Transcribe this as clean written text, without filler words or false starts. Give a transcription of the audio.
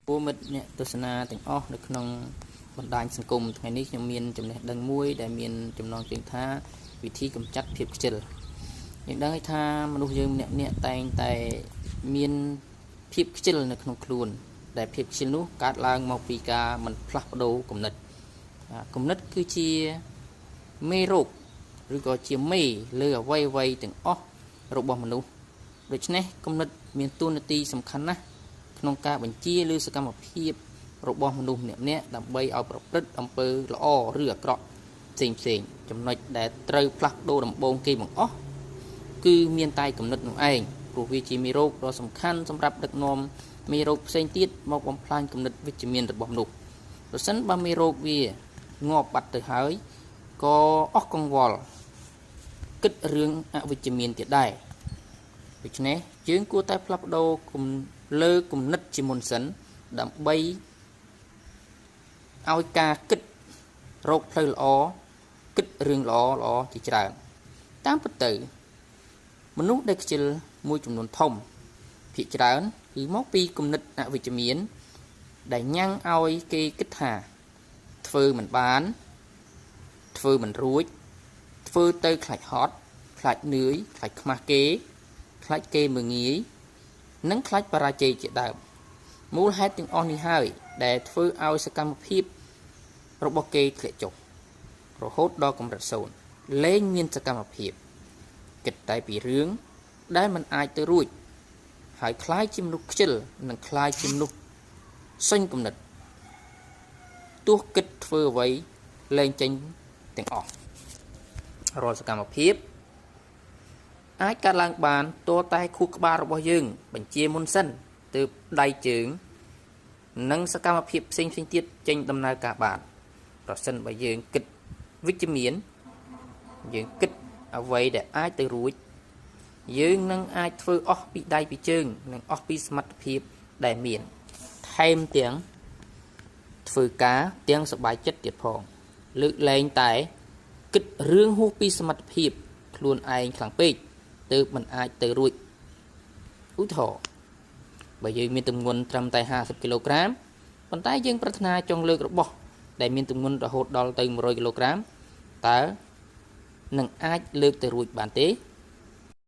Cô mít nhẹ tôi sẽ na tỉnh óc được nôngបណ្ដាញសង្គមថ្ងៃនេះខ្ញុំមានចំណេះដឹងមួយដែលមានចំណងជើងថាវិធីកម្ចាត់ភាពខ្ជិលយើងដឹងថាមនុស្សយើងម្នាក់ៗតែងតែមានភាពខ្ជិលនៅក្នុងខ្លួនដែលភាពខ្ជិលនោះកើតឡើងមកពីការមិនផ្លាស់ប្ដូរគំនិតគំនិតគឺជាមេរោគឬក៏ជាមេលើអ្វីៗទាំងអស់របស់មនុស្សដូច្នេះគំនិតមានតួនាទីសំខាន់ណាស់ក្នុងការបញ្ជាលើសកម្មភាពរបស់មនុស្សម្នាក់ៗដើម្បីឲ្យប្រព្រឹត្តអំពើល្អឬអាក្រក់ផ្សេងៗចំណុចដែលត្រូវផ្លាស់ប្ដូរដំបូងគេបង្អស់គឺមានតែគំនិតនោះឯងព្រោះវាជាមេរោគដ៏សំខាន់សម្រាប់ដឹកនាំមេរោគផ្សេងទៀតមកបំផ្លាញគំនិតវិជ្ជមានរបស់មនុស្សប្រសិនបើមេរោគវាងាប់បាត់ទៅហើយក៏អស់កង្វល់គិតរឿងអវិជ្ជមានទៀតដែរដូច្នេះយើងគួរតែផ្លាស់ប្ដូរលើគំនិតជាមុនសិនដើម្បីឲ្យការគិតរកផ្លូវល្អគិតរឿងល្អជាច្រើនតាមពិតទៅមនុស្សដែលខ្ជិលមួយចំនួនធំភាគច្រើនគឺមកពីគំនិតអវិជ្ជមានដែលញ៉ាំងឲ្យគេគិតថាធ្វើមិនបានធ្វើមិនរួចធ្វើទៅខ្លាចហត់ខ្លាចនឿយខ្លាចខ្មាស់គេខ្លាចគេមើលងាយនិងខ្លាចបរាជ័យជាដើមមូលហេតុទាំងអស់នេះហើយដែលធ្វើឲ្យសកម្មភាពរបស់គេធ្លាក់ចុះរហូតដល់កម្រិត0លែងមានសកម្មភាពគិតតែពីរឿងដែលมันអាចទៅរួចហើយคล้ายជាមនុស្សខ្ជិលនិងคล้ายជាមនុស្សសេញគំនិតទោះគិតធ្វើអ្វីលែងចេញទាំងអស់រាល់សកម្មភាពអាចកើតឡើងបានតរតែខួរក្បាលរបស់យើងបញ្ជាមុនសិនទើបដៃជើងនិងសកម្មភាពផ្សេងទៀតចេញដំណើរការបានប្រសិនបើយើងគិតវិជ្ជមានយើងគិតអ្វីដែលអាចទៅរួចយើងនឹងអាចធ្វើអស់ពីដៃពីជើងនិងអស់ពីសមត្ថភាពដែលមានថែមទាំងធ្វើការទាំងសប្បាយចិត្តទៀតផងលើកលែងតែគិតរឿងហួសពីសមត្ថភាពខ្លួនឯងខ្លាំងពេកទើបមិនអាចទៅរួចឧទាហរណ៍បើយើងមានទម្ងន់ត្រឹមតែ50គីឡូក្រាមប៉ុន្តែយើងប្រាថ្នាចង់លើករបស់ដែលមានទម្ងន់រហូតដល់ទៅ100គីឡូក្រាមតើនឹងអាចលើកទៅរួចបានទេ